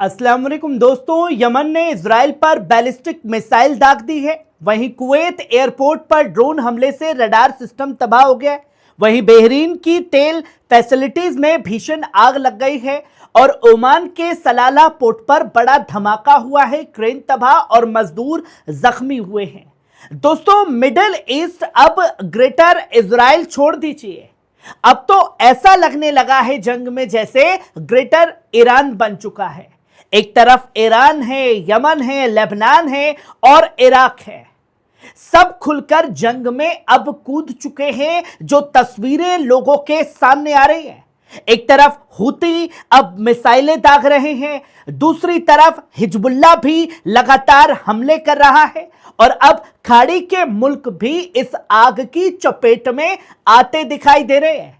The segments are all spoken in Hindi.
अस्सलाम वालेकुम दोस्तों, यमन ने इजराइल पर बैलिस्टिक मिसाइल दाग दी है। वहीं कुवैत एयरपोर्ट पर ड्रोन हमले से रडार सिस्टम तबाह हो गया है। वहीं बहरीन की तेल फैसिलिटीज में भीषण आग लग गई है और ओमान के सलाला पोर्ट पर बड़ा धमाका हुआ है। क्रेन तबाह और मजदूर जख्मी हुए हैं। दोस्तों, मिडिल ईस्ट अब ग्रेटर इजराइल छोड़ दीजिए, अब तो ऐसा लगने लगा है जंग में जैसे ग्रेटर ईरान बन चुका है। एक तरफ ईरान है, यमन है, लेबनान है और इराक है। सब खुलकर जंग में अब कूद चुके हैं, जो तस्वीरें लोगों के सामने आ रही हैं। एक तरफ हुती अब मिसाइलें दाग रहे हैं, दूसरी तरफ हिजबुल्लाह भी लगातार हमले कर रहा है और अब खाड़ी के मुल्क भी इस आग की चपेट में आते दिखाई दे रहे हैं।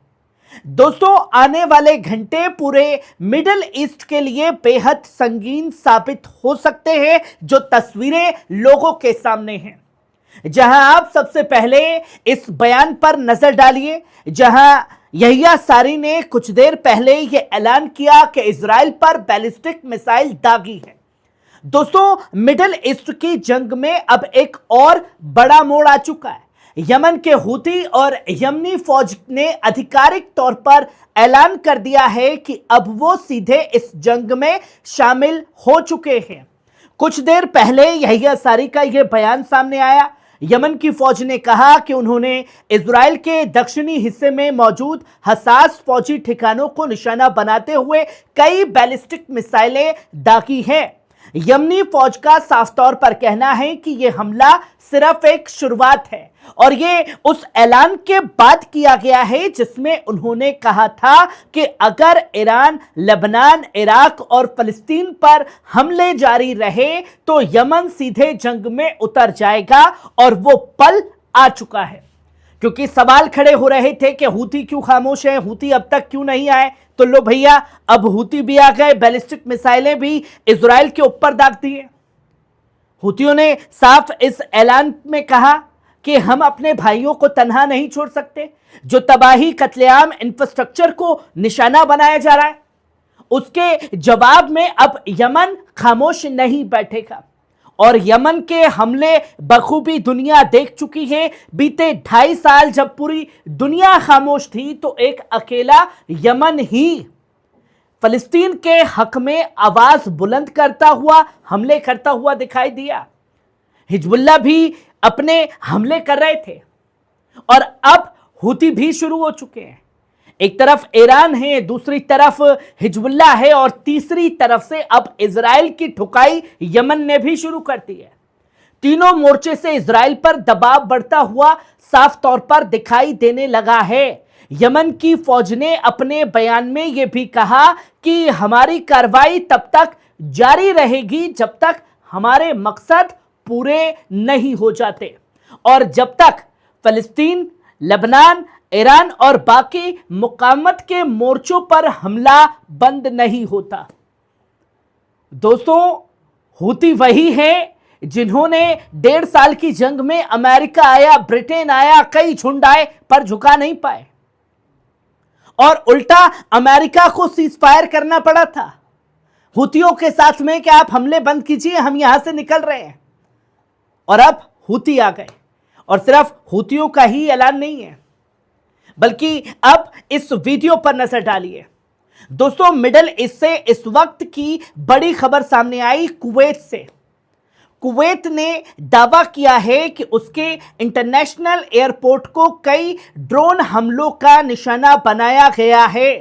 दोस्तों, आने वाले घंटे पूरे मिडिल ईस्ट के लिए बेहद संगीन साबित हो सकते हैं, जो तस्वीरें लोगों के सामने हैं। जहां आप सबसे पहले इस बयान पर नजर डालिए, जहां यहिया सारी ने कुछ देर पहले यह ऐलान किया कि इजराइल पर बैलिस्टिक मिसाइल दागी है। दोस्तों, मिडिल ईस्ट की जंग में अब एक और बड़ा मोड़ आ चुका है। यमन के हुती और यमनी फौज ने आधिकारिक तौर पर ऐलान कर दिया है कि अब वो सीधे इस जंग में शामिल हो चुके हैं। कुछ देर पहले यहिया सारी का यह बयान सामने आया। यमन की फौज ने कहा कि उन्होंने इजराइल के दक्षिणी हिस्से में मौजूद हसास फौजी ठिकानों को निशाना बनाते हुए कई बैलिस्टिक मिसाइलें दागी हैं। यमनी फौज का साफ तौर पर कहना है कि यह हमला सिर्फ एक शुरुआत है और यह उस ऐलान के बाद किया गया है जिसमें उन्होंने कहा था कि अगर ईरान, लेबनान, इराक और फलस्तीन पर हमले जारी रहे तो यमन सीधे जंग में उतर जाएगा और वो पल आ चुका है। क्योंकि सवाल खड़े हो रहे थे कि हुती क्यों खामोश है, हुती अब तक क्यों नहीं आए, तो लो भैया, अब हुती भी आ गए। बैलिस्टिक मिसाइलें भी इजराइल के ऊपर दाग दी है। हुतियों ने साफ इस ऐलान में कहा कि हम अपने भाइयों को तन्हा नहीं छोड़ सकते। जो तबाही, कत्लेआम, इंफ्रास्ट्रक्चर को निशाना बनाया जा रहा है, उसके जवाब में अब यमन खामोश नहीं बैठेगा। और यमन के हमले बखूबी दुनिया देख चुकी है। बीते 2.5 साल जब पूरी दुनिया खामोश थी तो एक अकेला यमन ही फलस्तीन के हक में आवाज बुलंद करता हुआ, हमले करता हुआ दिखाई दिया। हिजबुल्लाह भी अपने हमले कर रहे थे और अब हुती भी शुरू हो चुके हैं। एक तरफ ईरान है, दूसरी तरफ हिजबुल्लाह है और तीसरी तरफ से अब इजराइल की ठुकाई यमन ने भी शुरू कर दी है। तीनों मोर्चे से इजराइल पर दबाव बढ़ता हुआ साफ तौर पर दिखाई देने लगा है। यमन की फौज ने अपने बयान में यह भी कहा कि हमारी कार्रवाई तब तक जारी रहेगी जब तक हमारे मकसद पूरे नहीं हो जाते और जब तक फलस्तीन, लेबनान, ईरान और बाकी मुकावमत के मोर्चों पर हमला बंद नहीं होता। दोस्तों, हुती वही है जिन्होंने 1.5 साल की जंग में अमेरिका आया, ब्रिटेन आया, कई झुंड आए पर झुका नहीं पाए और उल्टा अमेरिका को सीजफायर करना पड़ा था हुतियों के साथ में कि आप हमले बंद कीजिए, हम यहां से निकल रहे हैं। और अब हुती आ गए और सिर्फ हुतियों का ही ऐलान नहीं है, बल्कि अब इस वीडियो पर नजर डालिए। दोस्तों, मिडिल ईस्ट से इस वक्त की बड़ी खबर सामने आई कुवैत से। कुवैत ने दावा किया है कि उसके इंटरनेशनल एयरपोर्ट को कई ड्रोन हमलों का निशाना बनाया गया है।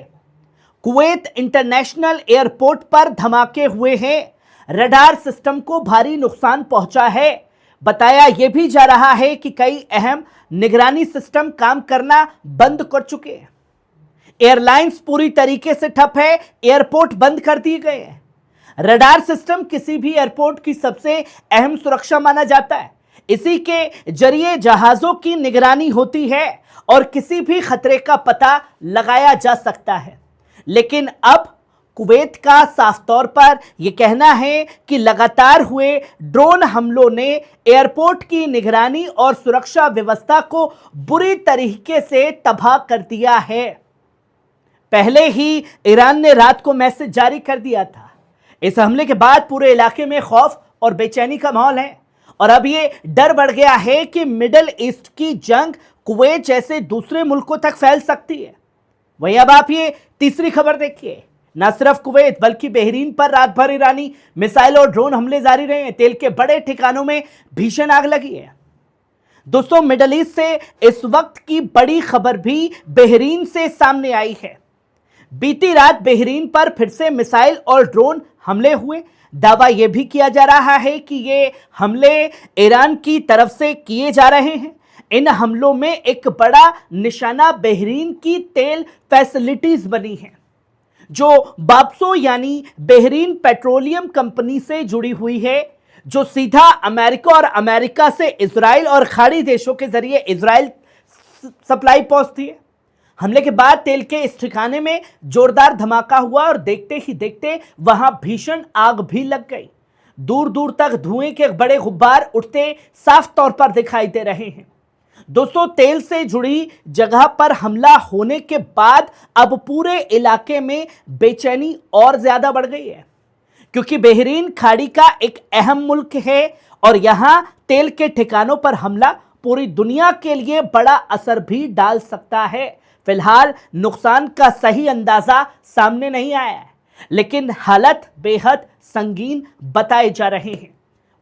कुवैत इंटरनेशनल एयरपोर्ट पर धमाके हुए हैं, रडार सिस्टम को भारी नुकसान पहुंचा है। बताया यह भी जा रहा है कि कई अहम निगरानी सिस्टम काम करना बंद कर चुके हैं। एयरलाइंस पूरी तरीके से ठप है, एयरपोर्ट बंद कर दिए गए हैं। रडार सिस्टम किसी भी एयरपोर्ट की सबसे अहम सुरक्षा माना जाता है। इसी के जरिए जहाजों की निगरानी होती है और किसी भी खतरे का पता लगाया जा सकता है। लेकिन अब कुवैत का साफ तौर पर यह कहना है कि लगातार हुए ड्रोन हमलों ने एयरपोर्ट की निगरानी और सुरक्षा व्यवस्था को बुरी तरीके से तबाह कर दिया है। पहले ही ईरान ने रात को मैसेज जारी कर दिया था। इस हमले के बाद पूरे इलाके में खौफ और बेचैनी का माहौल है और अब ये डर बढ़ गया है कि मिडिल ईस्ट की जंग कुवैत जैसे दूसरे मुल्कों तक फैल सकती है। वहीं अब आप ये तीसरी खबर देखिए। न सिर्फ कुवैत बल्कि बहरीन पर रात भर ईरानी मिसाइल और ड्रोन हमले जारी रहे हैं। तेल के बड़े ठिकानों में भीषण आग लगी है। दोस्तों, मिडिल ईस्ट से इस वक्त की बड़ी खबर भी बहरीन से सामने आई है। बीती रात बहरीन पर फिर से मिसाइल और ड्रोन हमले हुए। दावा यह भी किया जा रहा है कि ये हमले ईरान की तरफ से किए जा रहे हैं। इन हमलों में एक बड़ा निशाना बहरीन की तेल फैसिलिटीज बनी है, जो बाप्सो यानी बहरीन पेट्रोलियम कंपनी से जुड़ी हुई है, जो सीधा अमेरिका और अमेरिका से इजराइल और खाड़ी देशों के जरिए इजराइल सप्लाई पहुंचती है। हमले के बाद तेल के इस ठिकाने में जोरदार धमाका हुआ और देखते ही देखते वहां भीषण आग भी लग गई। दूर दूर तक धुएं के बड़े गुब्बार उठते साफ तौर पर दिखाई दे रहे हैं। दोस्तों, तेल से जुड़ी जगह पर हमला होने के बाद अब पूरे इलाके में बेचैनी और ज्यादा बढ़ गई है, क्योंकि बहरीन खाड़ी का एक अहम मुल्क है और यहां तेल के ठिकानों पर हमला पूरी दुनिया के लिए बड़ा असर भी डाल सकता है। फिलहाल नुकसान का सही अंदाजा सामने नहीं आया है, लेकिन हालत बेहद संगीन बताए जा रहे हैं।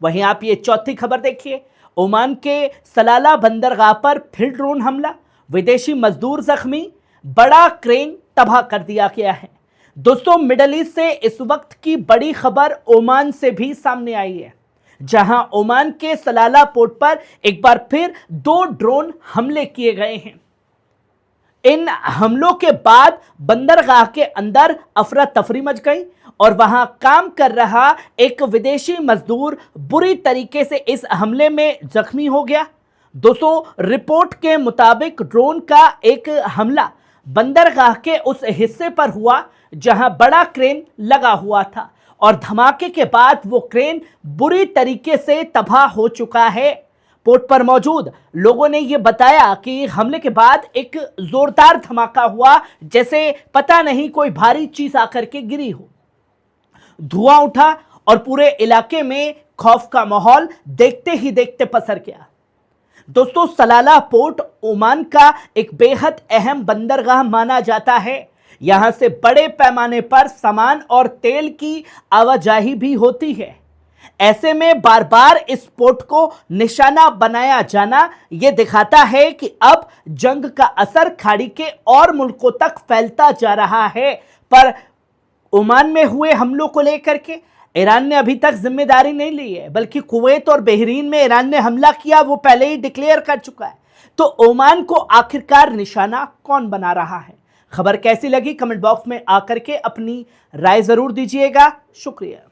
वहीं आप ये चौथी खबर देखिए। ओमान के सलाला बंदरगाह पर फिर ड्रोन हमला, विदेशी मजदूर जख्मी, बड़ा क्रेन तबाह कर दिया गया है। दोस्तों, मिडिल ईस्ट से इस वक्त की बड़ी खबर ओमान से भी सामने आई है, जहां ओमान के सलाला पोर्ट पर एक बार फिर 2 ड्रोन हमले किए गए हैं। इन हमलों के बाद बंदरगाह के अंदर अफरा तफरी मच गई और वहां काम कर रहा एक विदेशी मजदूर बुरी तरीके से इस हमले में जख्मी हो गया। दोस्तों, रिपोर्ट के मुताबिक ड्रोन का एक हमला बंदरगाह के उस हिस्से पर हुआ जहां बड़ा क्रेन लगा हुआ था और धमाके के बाद वो क्रेन बुरी तरीके से तबाह हो चुका है। पोर्ट पर मौजूद लोगों ने यह बताया कि हमले के बाद एक जोरदार धमाका हुआ, जैसे पता नहीं कोई भारी चीज आकर के गिरी हो। धुआं उठा और पूरे इलाके में खौफ का माहौल देखते ही देखते पसर गया। दोस्तों, सलाला पोर्ट ओमान का एक बेहद अहम बंदरगाह माना जाता है। यहां से बड़े पैमाने पर सामान और तेल की आवाजाही भी होती है। ऐसे में बार बार इस पोर्ट को निशाना बनाया जाना यह दिखाता है कि अब जंग का असर खाड़ी के और मुल्कों तक फैलता जा रहा है। पर ओमान में हुए हमलों को लेकर के ईरान ने अभी तक जिम्मेदारी नहीं ली है, बल्कि कुवैत और बहरीन में ईरान ने हमला किया वो पहले ही डिक्लेयर कर चुका है। तो ओमान को आखिरकार निशाना कौन बना रहा है? खबर कैसी लगी कमेंट बॉक्स में आकर के अपनी राय जरूर दीजिएगा। शुक्रिया।